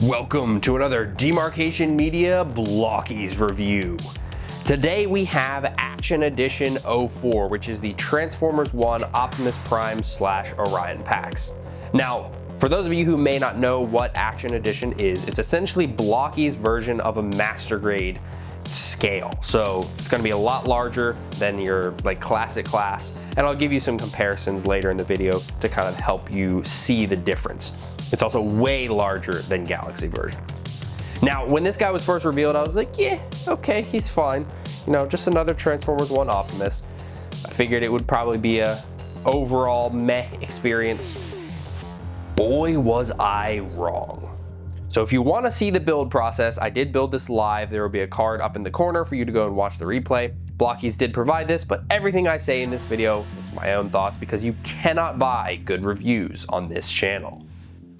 Welcome to another Demarcation Media Blokees review. Today we have Action Edition 04, which is the Transformers One Optimus Prime / Orion Pax. Now, for those of you who may not know what Action Edition is, it's essentially Blokees' version of a master grade scale. So it's going to be a lot larger than your classic class, and I'll give you some comparisons later in the video to kind of help you see the difference. It's also way larger than Galaxy version. Now, when this guy was first revealed, I was like, yeah, okay, he's fine. You know, just another Transformers One Optimus. I figured it would probably be a overall meh experience. Boy, was I wrong. So if you want to see the build process, I did build this live. There will be a card up in the corner for you to go and watch the replay. Blokees did provide this, but everything I say in this video is my own thoughts because you cannot buy good reviews on this channel.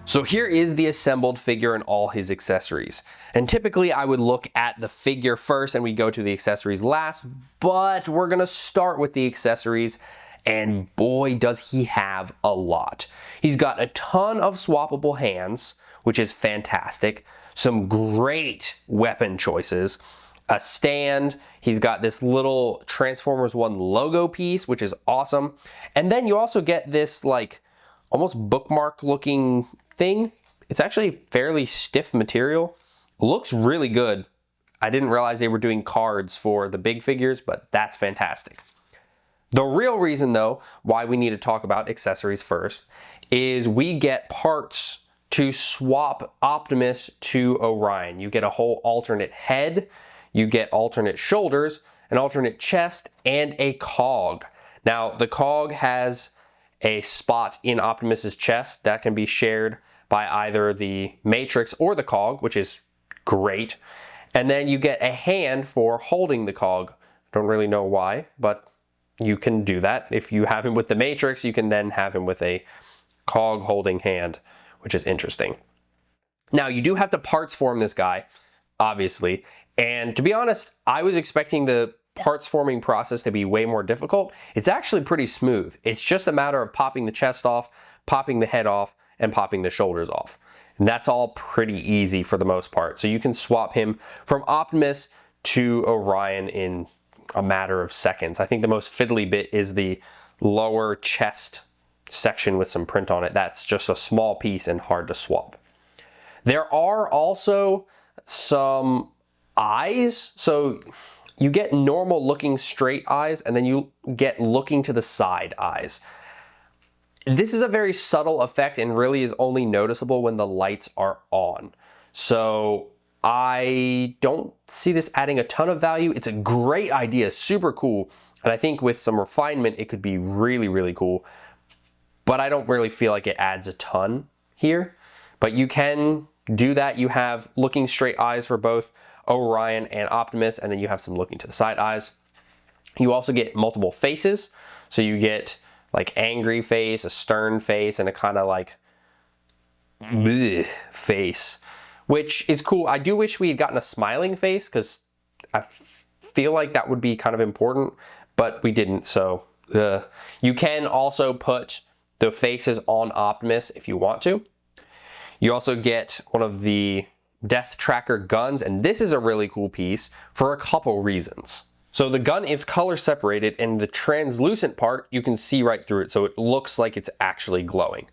So here is the assembled figure and all his accessories. And typically I would look at the figure first and we go to the accessories last, but we're gonna start with the accessories, and boy does he have a lot. He's got a ton of swappable hands, which is fantastic. Some great weapon choices. A stand, he's got this little Transformers One logo piece, which is awesome. And then you also get this almost bookmark looking thing. It's actually fairly stiff material. Looks really good. I didn't realize they were doing cards for the big figures, but that's fantastic. The real reason though why we need to talk about accessories first is we get parts to swap Optimus to Orion. You get a whole alternate head, you get alternate shoulders, an alternate chest, and a cog. Now the cog has a spot in Optimus's chest that can be shared by either the Matrix or the cog, which is great. And then you get a hand for holding the cog. Don't really know why, but you can do that. If you have him with the Matrix, you can then have him with a cog holding hand, which is interesting. Now, you do have to parts form this guy, obviously. And to be honest, I was expecting the parts forming process to be way more difficult. It's actually pretty smooth. It's just a matter of popping the chest off, popping the head off, and popping the shoulders off. And that's all pretty easy for the most part. So you can swap him from Optimus to Orion in a matter of seconds. I think the most fiddly bit is the lower chest section with some print on it. That's just a small piece and hard to swap. There are also some eyes. So you get normal looking straight eyes, and then you get looking to the side eyes. This is a very subtle effect and really is only noticeable when the lights are on. So I don't see this adding a ton of value. It's a great idea, super cool. And I think with some refinement, it could be really, really cool. But I don't really feel like it adds a ton here. But you can do that. You have looking straight eyes for both Orion and Optimus, and then you have some looking to the side eyes. You also get multiple faces. So you get angry face, a stern face, and a kind of bleh face, which is cool. I do wish we had gotten a smiling face because I feel like that would be kind of important, but we didn't. So you can also put the faces on Optimus if you want to. You also get one of the Death Tracker guns, and this is a really cool piece for a couple reasons. So the gun is color separated, and the translucent part, you can see right through it, so it looks like it's actually glowing.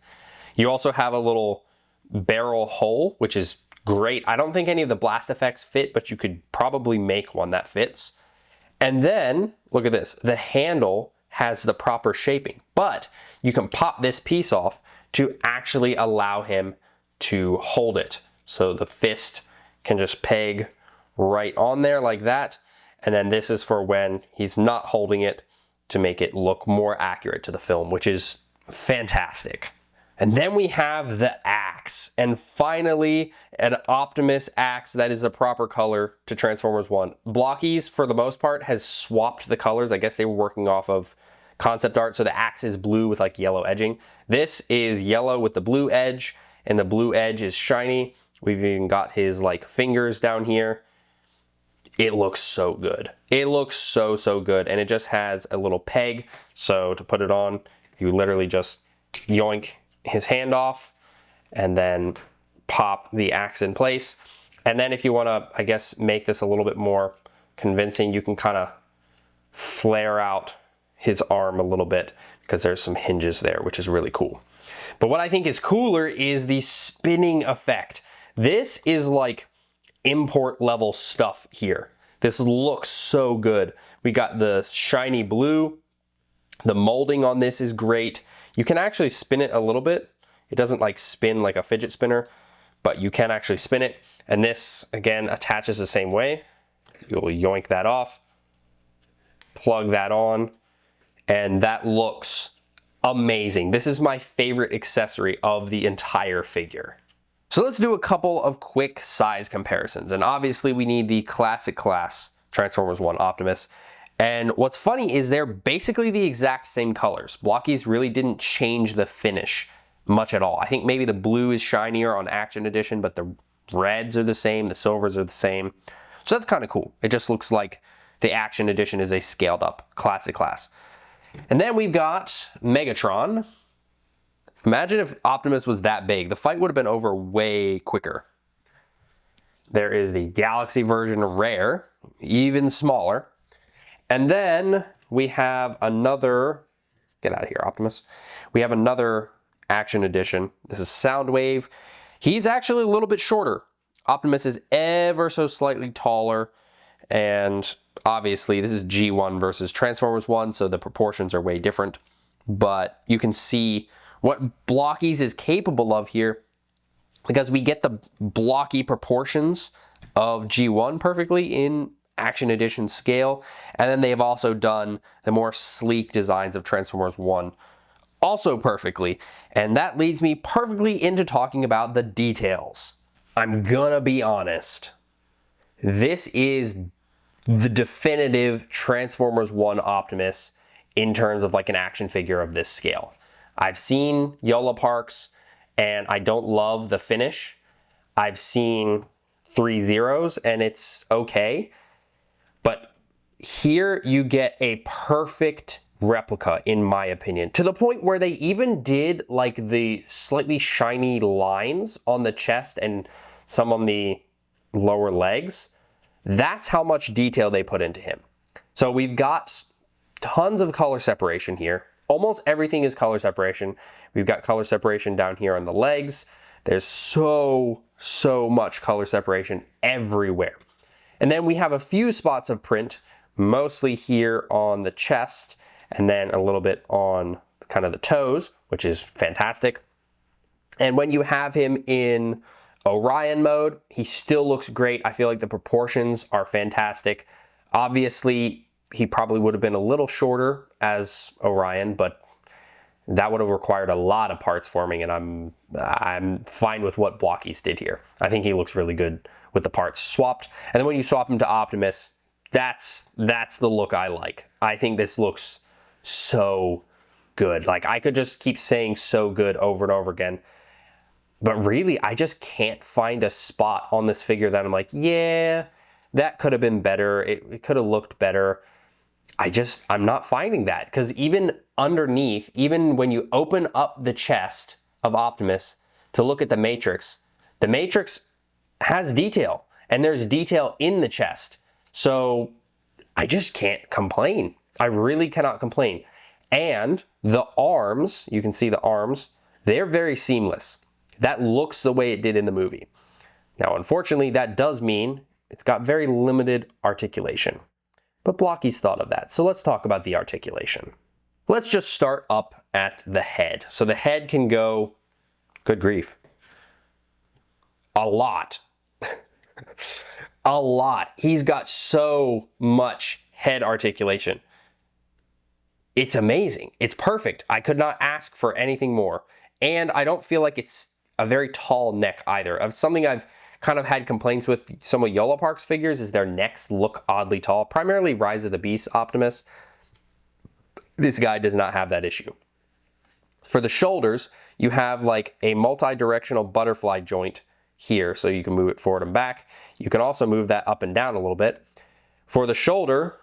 You also have a little barrel hole, which is great. I don't think any of the blast effects fit, but you could probably make one that fits. And then, look at this, the handle has the proper shaping, but you can pop this piece off to actually allow him to hold it. So the fist can just peg right on there like that. And then this is for when he's not holding it to make it look more accurate to the film, which is fantastic. And then we have the axe. And finally, an Optimus axe that is a proper color to Transformers One. Blokees, for the most part, has swapped the colors. I guess they were working off of concept art. So the axe is blue with yellow edging. This is yellow with the blue edge, and the blue edge is shiny. We've even got his fingers down here. It looks so good. It looks so, so good. And it just has a little peg. So to put it on, you literally just yoink his hand off and then pop the axe in place. And then if you want to, I guess, make this a little bit more convincing, you can kind of flare out his arm a little bit because there's some hinges there, which is really cool. But what I think is cooler is the spinning effect. This is like import level stuff here. This looks so good. We got the shiny blue. The molding on this is great. You can actually spin it a little bit. It doesn't like spin like a fidget spinner, but you can actually spin it. And this, again, attaches the same way. You'll yoink that off, plug that on, and that looks amazing. This is my favorite accessory of the entire figure. So let's do a couple of quick size comparisons. And obviously we need the classic class Transformers One Optimus. And what's funny is they're basically the exact same colors. Blokees really didn't change the finish much at all. I think maybe the blue is shinier on Action Edition, but the reds are the same, the silvers are the same. So that's kind of cool. It just looks like the Action Edition is a scaled up classic class. And then we've got Megatron. Imagine if Optimus was that big. The fight would have been over way quicker. There is the Galaxy version rare, even smaller. And then we have another, get out of here, Optimus. We have another Action Edition. This is Soundwave. He's actually a little bit shorter. Optimus is ever so slightly taller. And obviously this is G1 versus Transformers One, so the proportions are way different. But you can see what Blokees is capable of here because we get the blocky proportions of G1 perfectly in Action Edition scale, and then they have also done the more sleek designs of Transformers One also perfectly, and that leads me perfectly into talking about the details. I'm gonna be honest, this is the definitive Transformers One Optimus in terms of like an action figure of this scale. I've seen Yola Parks and I don't love the finish. I've seen 3 Zeros and it's okay. But here you get a perfect replica, in my opinion, to the point where they even did like the slightly shiny lines on the chest and some on the lower legs. That's how much detail they put into him. So we've got tons of color separation here. Almost everything is color separation. We've got color separation down here on the legs. There's so much color separation everywhere. And then we have a few spots of print, mostly here on the chest, and then a little bit on kind of the toes, which is fantastic. And when you have him in Orion mode, he still looks great. I feel like the proportions are fantastic. Obviously, he probably would have been a little shorter as Orion, but that would have required a lot of parts forming, and I'm fine with what Blokees did here. I think he looks really good with the parts swapped. And then when you swap him to Optimus, that's the look I like. I think this looks so good. Like, I could just keep saying so good over and over again. But really, I just can't find a spot on this figure that I'm like, yeah, that could have been better. It could have looked better. I'm not finding that, because even underneath, even when you open up the chest of Optimus to look at the Matrix has detail, and there's detail in the chest. So I just can't complain. I really cannot complain. And the arms, you can see the arms, they're very seamless. That looks the way it did in the movie. Now, unfortunately, that does mean it's got very limited articulation. But Blokees thought of that. So let's talk about the articulation. Let's just start up at the head. So the head can go, good grief, a lot. A lot. He's got so much head articulation. It's amazing. It's perfect. I could not ask for anything more. And I don't feel like it's a very tall neck either. Of something I've kind of had complaints with some of Yola Parks figures is their necks look oddly tall, primarily Rise of the Beast Optimus. This guy does not have that issue. For the shoulders, you have like a multi-directional butterfly joint here, so you can move it forward and back. You can also move that up and down a little bit. For the shoulder,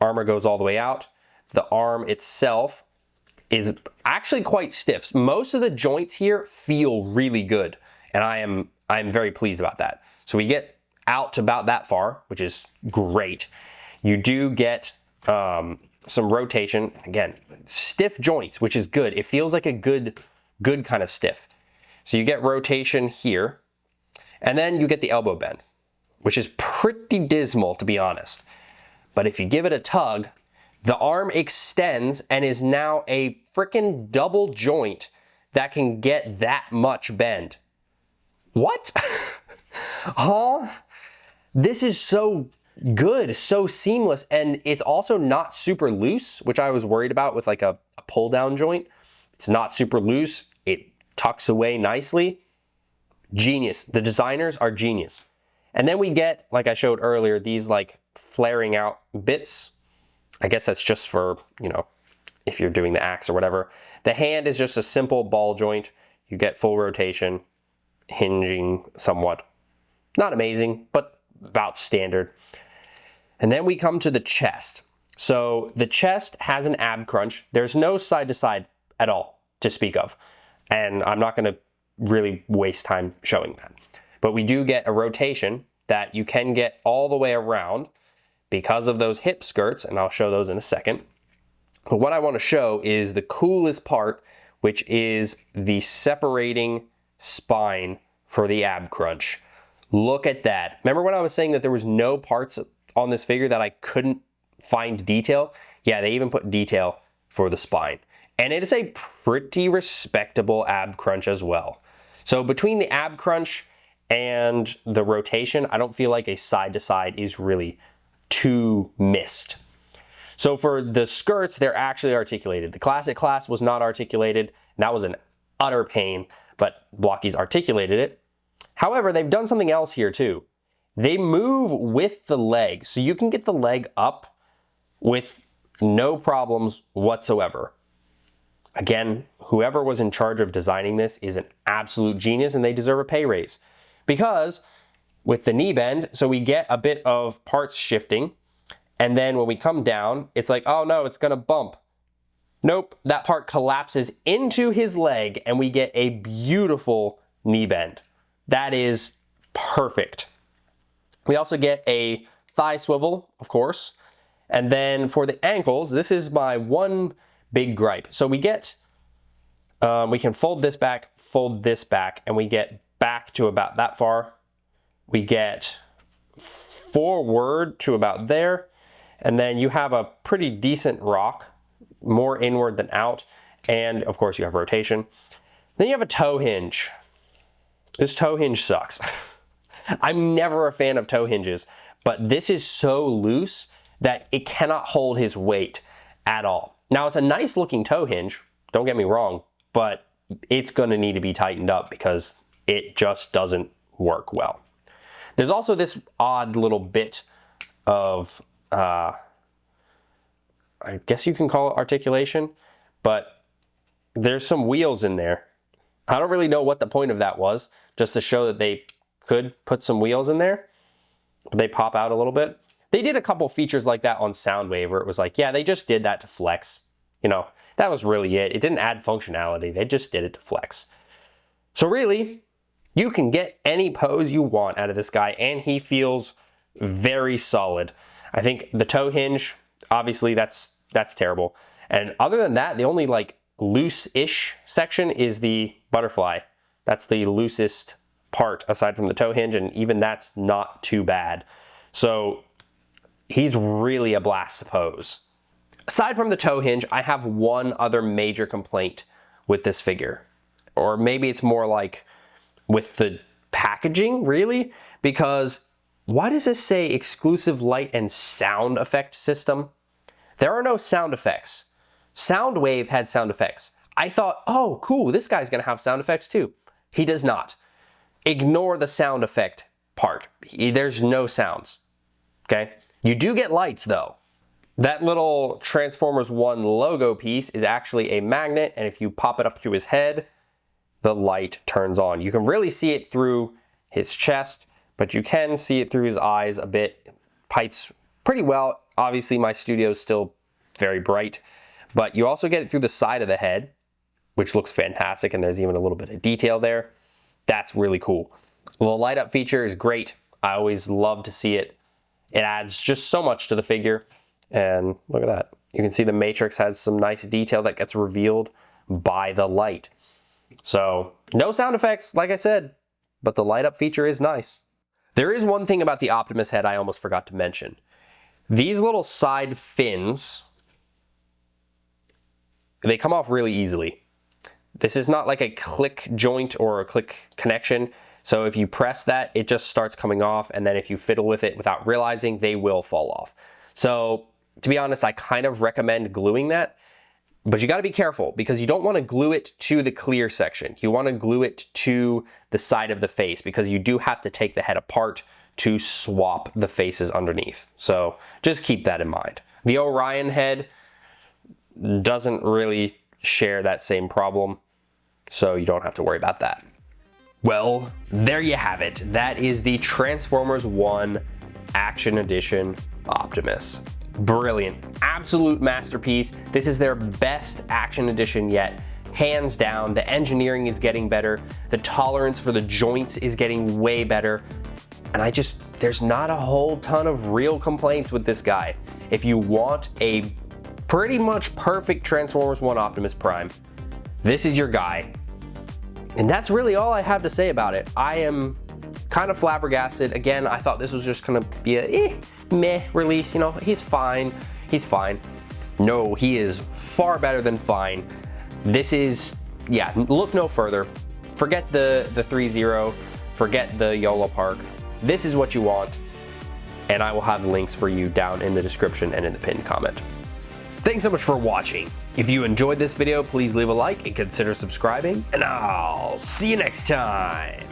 armor goes all the way out. The arm itself is actually quite stiff. Most of the joints here feel really good. And I'm very pleased about that. So we get out to about that far, which is great. You do get some rotation. Again, stiff joints, which is good. It feels like a good kind of stiff. So you get rotation here, and then you get the elbow bend, which is pretty dismal, to be honest. But if you give it a tug, the arm extends and is now a freaking double joint that can get that much bend. What? Huh? This is so good, so seamless, and it's also not super loose, which I was worried about with like a pull down joint. It's not super loose. It tucks away nicely. Genius. The designers are genius. And then we get, like I showed earlier, these like flaring out bits. I guess that's just for, you know, if you're doing the axe or whatever. The hand is just a simple ball joint. You get full rotation, hinging somewhat. Not amazing, but about standard. And then we come to the chest. So the chest has an ab crunch. There's no side to side at all to speak of. And I'm not going to really waste time showing that. But we do get a rotation that you can get all the way around because of those hip skirts, and I'll show those in a second. But what I want to show is the coolest part, which is the separating spine for the ab crunch. Look at that. Remember when I was saying that there was no parts on this figure that I couldn't find detail? Yeah, they even put detail for the spine. And it is a pretty respectable ab crunch as well. So between the ab crunch and the rotation, I don't feel like a side to side is really too missed. So for the skirts, they're actually articulated. The classic class was not articulated, and that was an utter pain, but Blokees articulated it. However, they've done something else here too. They move with the leg, so you can get the leg up with no problems whatsoever. Again, whoever was in charge of designing this is an absolute genius, and they deserve a pay raise. Because with the knee bend, so we get a bit of parts shifting, and then when we come down, it's like, oh no, it's gonna bump. Nope, that part collapses into his leg, and we get a beautiful knee bend. That is perfect. We also get a thigh swivel, of course. And then for the ankles, this is my one big gripe. So we get, we can fold this back, and we get back to about that far. We get forward to about there. And then you have a pretty decent rock, more inward than out. And of course you have rotation. Then you have a toe hinge. This toe hinge sucks. I'm never a fan of toe hinges, but this is so loose that it cannot hold his weight at all. Now it's a nice looking toe hinge, don't get me wrong, but it's gonna need to be tightened up because it just doesn't work well. There's also this odd little bit of, I guess you can call it articulation, but there's some wheels in there. I don't really know what the point of that was, just to show that they could put some wheels in there. They pop out a little bit. They did a couple features like that on Soundwave where it was like, yeah, they just did that to flex. You know, that was really it. It didn't add functionality. They just did it to flex. So really, you can get any pose you want out of this guy, and he feels very solid. I think the toe hinge, obviously that's terrible. And other than that, the only like loose-ish section is the butterfly. That's the loosest part aside from the toe hinge, and even that's not too bad. So he's really a blast to pose. Aside from the toe hinge, I have one other major complaint with this figure. Or maybe it's more like with the packaging, really? Because why does this say exclusive light and sound effect system? There are no sound effects. Soundwave had sound effects. I thought, oh, cool, this guy's gonna have sound effects too. He does not. Ignore the sound effect part. There's no sounds, okay? You do get lights though. That little Transformers One logo piece is actually a magnet, and if you pop it up to his head, the light turns on. You can really see it through his chest, but you can see it through his eyes a bit. Pipes pretty well. Obviously my studio's still very bright, but you also get it through the side of the head, which looks fantastic, and there's even a little bit of detail there. That's really cool. The light up feature is great. I always love to see it. It adds just so much to the figure. And look at that. You can see the matrix has some nice detail that gets revealed by the light. So no sound effects, like I said, but the light up feature is nice. There is one thing about the Optimus head I almost forgot to mention. These little side fins, they come off really easily. This is not like a click joint or a click connection. So if you press that, it just starts coming off, and then if you fiddle with it without realizing, they will fall off. So to be honest, I kind of recommend gluing that, but you gotta be careful because you don't wanna glue it to the clear section. You wanna glue it to the side of the face because you do have to take the head apart to swap the faces underneath. So just keep that in mind. The Orion head doesn't really share that same problem, so you don't have to worry about that. Well, there you have it. That is the Transformers One Action Edition Optimus. Brilliant, absolute masterpiece. This is their best action edition yet. Hands down, the engineering is getting better. The tolerance for the joints is getting way better. And there's not a whole ton of real complaints with this guy. If you want a pretty much perfect Transformers One Optimus Prime, this is your guy. And that's really all I have to say about it. I am kind of flabbergasted. Again, I thought this was just gonna be a meh release, you know, he's fine. No, he is far better than fine. This is, yeah, look no further. Forget the 3.0, forget the YOLO Park. This is what you want, and I will have links for you down in the description and in the pinned comment. Thanks so much for watching. If you enjoyed this video, please leave a like and consider subscribing, and I'll see you next time.